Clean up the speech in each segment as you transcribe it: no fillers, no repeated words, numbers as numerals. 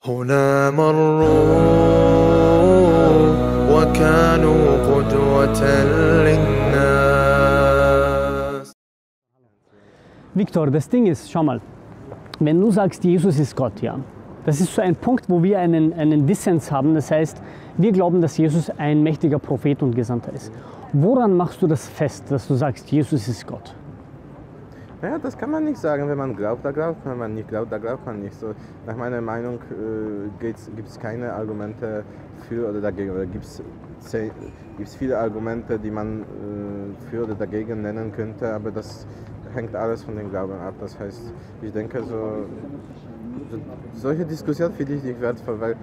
هنا مروا وكانوا قدوة للناس. Viktor, das Ding ist, schau mal, wenn du sagst, Jesus ist Gott, ja, das ist so ein Punkt, wo wir einen Dissens haben. Das heißt, wir glauben, dass Jesus ein mächtiger Prophet und Gesandter ist. Woran machst du das fest, dass du sagst, Jesus ist Gott? Naja, das kann man nicht sagen. Wenn man glaubt, da glaubt man. Wenn man nicht glaubt, da glaubt man nicht. So, nach meiner Meinung gibt es keine Argumente für oder dagegen. Oder gibt es viele Argumente, die man für oder dagegen nennen könnte, aber das hängt alles von dem Glauben ab. Das heißt, ich denke, solche Diskussionen finde ich nicht wertvoll, weil...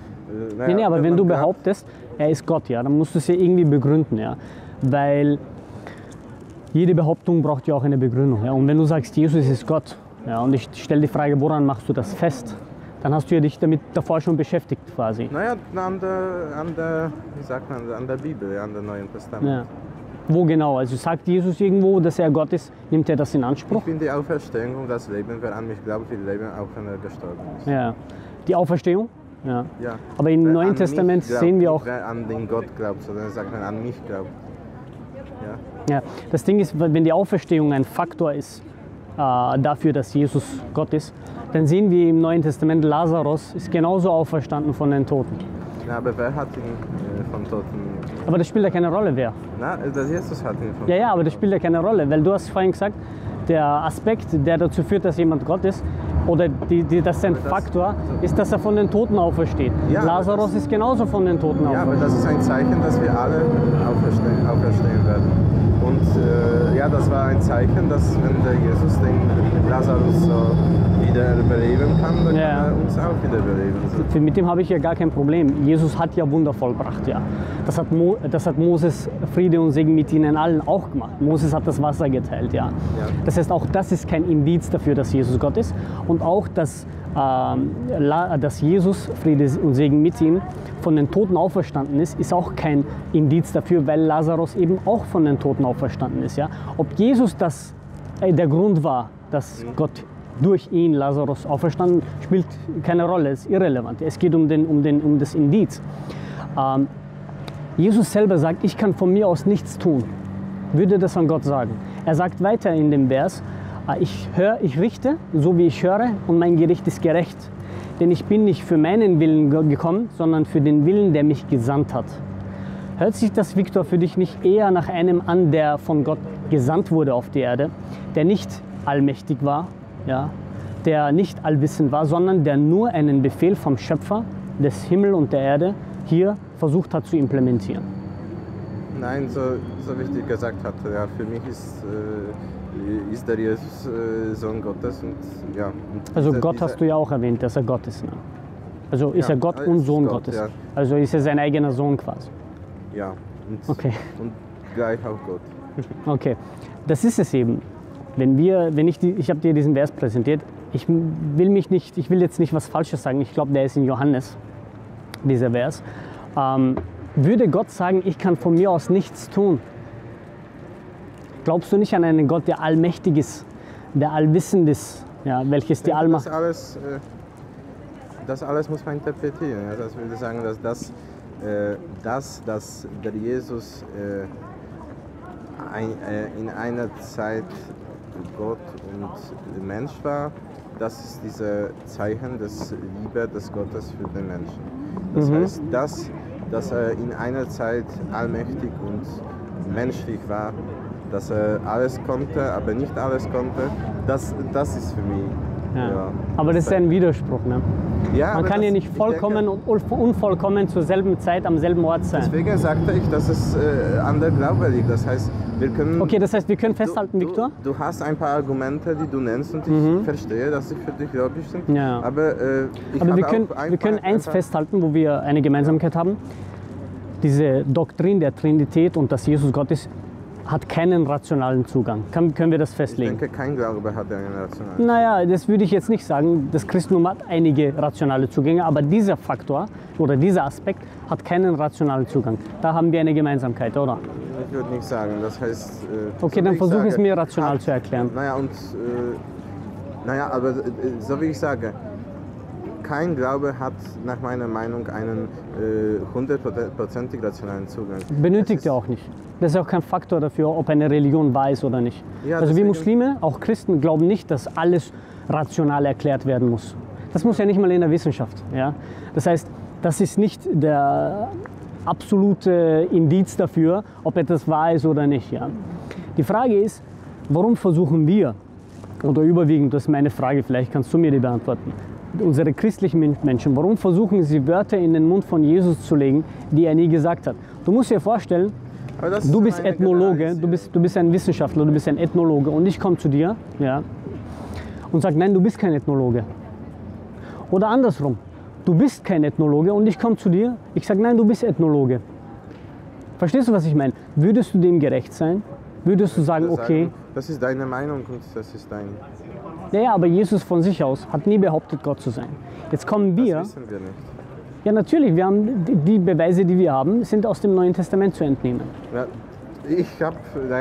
Nee, aber wenn du behauptest, er ist Gott, ja, dann musst du es ja irgendwie begründen, ja, weil jede Behauptung braucht ja auch eine Begründung, ja, und wenn du sagst, Jesus ist Gott, ja, und ich stelle die Frage, woran machst du das fest, dann hast du ja dich damit davor schon beschäftigt quasi. Naja, an der Bibel, an der Neuen Testament. Ja. Wo genau? Also sagt Jesus irgendwo, dass er Gott ist, nimmt er das in Anspruch? Ich bin die Auferstehung und das Leben, wer an mich glaubt, wird leben, auch wenn er gestorben ist. Ja. Die Auferstehung? Ja. Ja. Aber im Neuen Testament sehen wir auch... Wer an den Gott glaubt, sondern sagt man an mich glaubt. Ja. Ja. Das Ding ist, wenn die Auferstehung ein Faktor ist dafür, dass Jesus Gott ist, dann sehen wir im Neuen Testament, Lazarus ist genauso auferstanden von den Toten. Na, aber wer hat ihn von Toten... Aber das spielt ja keine Rolle, wer. Na, das Jesus hat ihn von Ja, ja, aber das spielt ja keine Rolle, weil du hast vorhin gesagt, der Aspekt, der dazu führt, dass jemand Gott ist, oder das ein Faktor, ist, dass er von den Toten aufersteht. Ja, Lazarus ist genauso von den Toten auferstehen. Ja, aber das ist ein Zeichen, dass wir alle auferstehen werden. Und ja, das war ein Zeichen, dass wenn der Jesus den Lazarus wieder beleben kann, dann kann er uns auch wieder beleben. So. Mit dem habe ich ja gar kein Problem. Jesus hat ja Wunder vollbracht, ja. Das hat Moses, Friede und Segen mit ihnen allen auch gemacht. Moses hat das Wasser geteilt, ja. Das heißt, auch das ist kein Indiz dafür, dass Jesus Gott ist. Und auch, dass Jesus, Friede und Segen mit ihm, von den Toten auferstanden ist auch kein Indiz dafür, weil Lazarus eben auch von den Toten auferstanden ist. Ja? Ob Jesus der Grund war, dass Gott durch ihn, Lazarus, auferstanden, spielt keine Rolle, ist irrelevant. Es geht um das Indiz. Jesus selber sagt, ich kann von mir aus nichts tun. Würde das an Gott sagen. Er sagt weiter in dem Vers, ich richte, so wie ich höre, und mein Gericht ist gerecht. Denn ich bin nicht für meinen Willen gekommen, sondern für den Willen, der mich gesandt hat. Hört sich das, Viktor, für dich nicht eher nach einem an, der von Gott gesandt wurde auf die Erde, der nicht allmächtig war, ja, der nicht allwissend war, sondern der nur einen Befehl vom Schöpfer des Himmels und der Erde hier versucht hat zu implementieren? Nein, so wie ich dir gesagt hatte, ja, für mich ist der Jesus Sohn Gottes und ja. Und also Gott hast du ja auch erwähnt, dass er Gott ist. Ne? Also ist er Gott und Sohn Gottes. Ja. Also ist er sein eigener Sohn quasi. Ja, und gleich auch Gott. Okay, das ist es eben. Ich habe dir diesen Vers präsentiert. Ich will jetzt nicht was Falsches sagen. Ich glaube, der ist in Johannes, dieser Vers. Würde Gott sagen, ich kann von mir aus nichts tun? Glaubst du nicht an einen Gott, der allmächtig ist, der allwissend ist, ja, welches die Allmacht... Das alles muss man interpretieren. Ja. Das würde sagen, dass der Jesus in einer Zeit Gott und Mensch war, das ist dieses Zeichen des Liebe des Gottes für den Menschen. Das heißt, dass er in einer Zeit allmächtig und menschlich war, dass er alles konnte, aber nicht alles konnte, das ist für mich. Ja. Ja. Aber das ist ein Widerspruch. Ne? Ja, man kann ja nicht vollkommen und unvollkommen zur selben Zeit am selben Ort sein. Deswegen sagte ich, dass es an der Glaube liegt. Das heißt, wir können... Okay, das heißt, wir können festhalten, Viktor? Du hast ein paar Argumente, die du nennst und ich verstehe, dass sie für dich logisch sind. Ja. Aber wir können eins festhalten, wo wir eine Gemeinsamkeit haben. Diese Doktrin der Trinität und dass Jesus Gott ist, hat keinen rationalen Zugang. Können wir das festlegen? Ich denke, kein Glaube hat einen rationalen Zugang. Naja, das würde ich jetzt nicht sagen. Das Christentum hat einige rationale Zugänge, aber dieser Faktor oder dieser Aspekt hat keinen rationalen Zugang. Da haben wir eine Gemeinsamkeit, oder? Ich würde nicht sagen. Das heißt... okay, dann versuche es mir rational zu erklären. Aber so wie ich sage, kein Glaube hat nach meiner Meinung einen 100% rationalen Zugang. Benötigt er auch nicht. Das ist auch kein Faktor dafür, ob eine Religion wahr ist oder nicht. Ja, also wir deswegen- Muslime, auch Christen, glauben nicht, dass alles rational erklärt werden muss. Das muss ja nicht mal in der Wissenschaft. Ja? Das heißt, das ist nicht der absolute Indiz dafür, ob etwas wahr ist oder nicht. Ja? Die Frage ist, warum versuchen wir, oder überwiegend, das ist meine Frage, vielleicht kannst du mir die beantworten, unsere christlichen Menschen, warum versuchen sie Wörter in den Mund von Jesus zu legen, die er nie gesagt hat? Du musst dir vorstellen, Aber das du ist bist eine Ethnologe, Generalisierung. du bist ein Wissenschaftler, du bist ein Ethnologe und ich komme zu dir, ja, und sage, nein, du bist kein Ethnologe. Oder andersrum, du bist kein Ethnologe und ich komme zu dir, ich sage, nein, du bist Ethnologe. Verstehst du, was ich meine? Würdest du dem gerecht sein? Würdest du sagen, okay, Das ist deine Meinung und das ist dein. naja, aber Jesus von sich aus hat nie behauptet, Gott zu sein. Jetzt kommen wir, Das wissen wir nicht. ja natürlich, wir haben die Beweise, die wir haben, sind aus dem Neuen Testament zu entnehmen. Ja,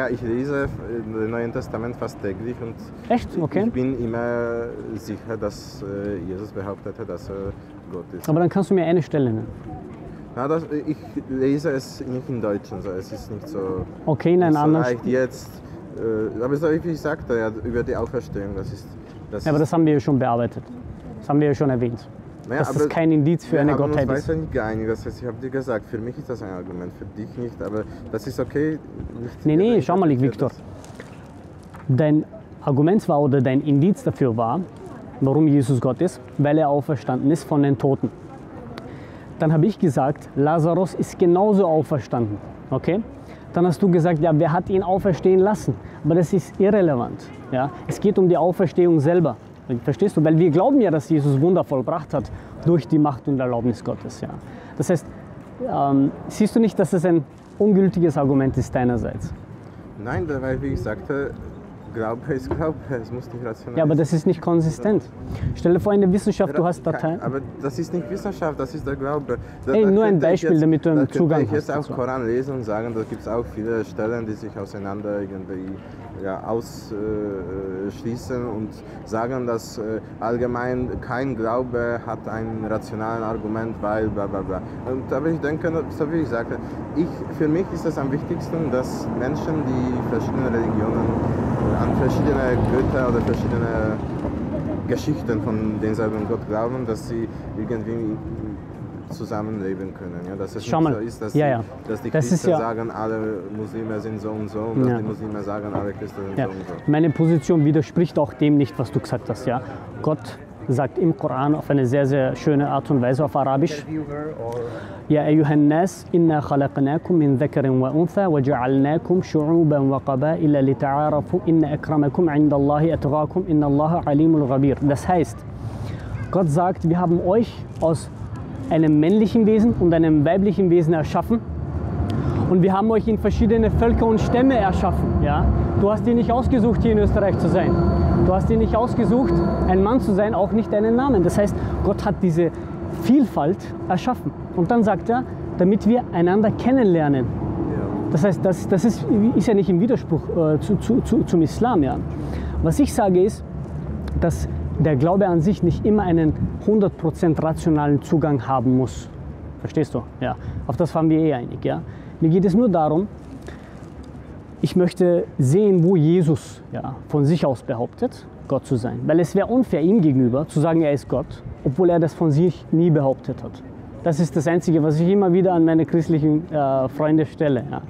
ich lese das Neue Testament fast täglich und Echt? Okay. ich bin immer sicher, dass Jesus behauptete, dass er Gott ist. Aber dann kannst du mir eine Stelle nennen. Ich lese es nicht in Deutsch, also es ist nicht so, Okay, in nicht einer so anderen leicht jetzt. Aber so wie ich sagte, ja, über die Auferstehung, Ja, aber das haben wir ja schon bearbeitet. Das haben wir ja schon erwähnt. Naja, dass das aber kein Indiz für eine wir haben Gottheit uns ist. weiter nicht geeinigt. Das heißt, ich habe dir gesagt, für mich ist das ein Argument, für dich nicht, aber das ist okay. Nicht Nee, jeder schau mal, interpretiert Viktor. das. Dein Argument war oder dein Indiz dafür war, warum Jesus Gott ist, weil er auferstanden ist von den Toten. Dann habe ich gesagt, Lazarus ist genauso auferstanden. Okay? Dann hast du gesagt, ja, wer hat ihn auferstehen lassen? Aber das ist irrelevant. Ja? Es geht um die Auferstehung selber. Verstehst du? Weil wir glauben ja, dass Jesus Wunder vollbracht hat durch die Macht und Erlaubnis Gottes. Ja? Das heißt, siehst du nicht, dass es ein ungültiges Argument ist deinerseits? Nein, weil wie ich sagte, Glaube ist Glaube, es muss nicht rational Ja, aber sein. das ist nicht konsistent. Stell dir vor, in der Wissenschaft, du hast Dateien. Aber das ist nicht Wissenschaft, das ist der Glaube. Ey, nur ein könnte ich Beispiel, damit du einen da Zugang könnte ich jetzt hast auch dazu. Koran lesen und sagen, da gibt es auch viele Stellen, die sich auseinander irgendwie ausschließen und sagen, dass allgemein kein Glaube hat ein rationales Argument, weil bla bla bla. Und aber ich denke, so wie ich sagte, für mich ist es am wichtigsten, dass Menschen, die verschiedene Religionen an verschiedene Götter oder verschiedene Geschichten von denselben Gott glauben, dass sie irgendwie zusammenleben können. Ja? Dass es Schau nicht mal. so ist, dass, Ja, ja. dass die Das ist Christen ja- sagen, alle Muslime sind so und so und Ja. dass die Muslime sagen, alle Christen sind Ja. so und so. Meine Position widerspricht auch dem nicht, was du gesagt hast. Ja? Gott sagt im Koran auf eine sehr, sehr schöne Art und Weise auf Arabisch: Ja ayyuhan nas, inna khalaqnakum min dhakarin wa untha wa ja'alnakum shu'uban wa qaba'ila lita'arafu inna akramakum 'inda Allahi atqakum inna Allaha alimul khabir. Das heißt, Gott sagt, wir haben euch aus einem männlichen Wesen und einem weiblichen Wesen erschaffen. Und wir haben euch in verschiedene Völker und Stämme erschaffen. Ja? Du hast dir nicht ausgesucht, hier in Österreich zu sein. Du hast dir nicht ausgesucht, ein Mann zu sein, auch nicht deinen Namen. Das heißt, Gott hat diese Vielfalt erschaffen. Und dann sagt er, damit wir einander kennenlernen. Das heißt, das ist ja nicht im Widerspruch zum Islam. Ja? Was ich sage ist, dass der Glaube an sich nicht immer einen 100% rationalen Zugang haben muss. Verstehst du? Ja. Auf das waren wir einig. Ja? Mir geht es nur darum, ich möchte sehen, wo Jesus von sich aus behauptet, Gott zu sein. Weil es wäre unfair ihm gegenüber zu sagen, er ist Gott, obwohl er das von sich nie behauptet hat. Das ist das Einzige, was ich immer wieder an meine christlichen Freunde stelle. Ja.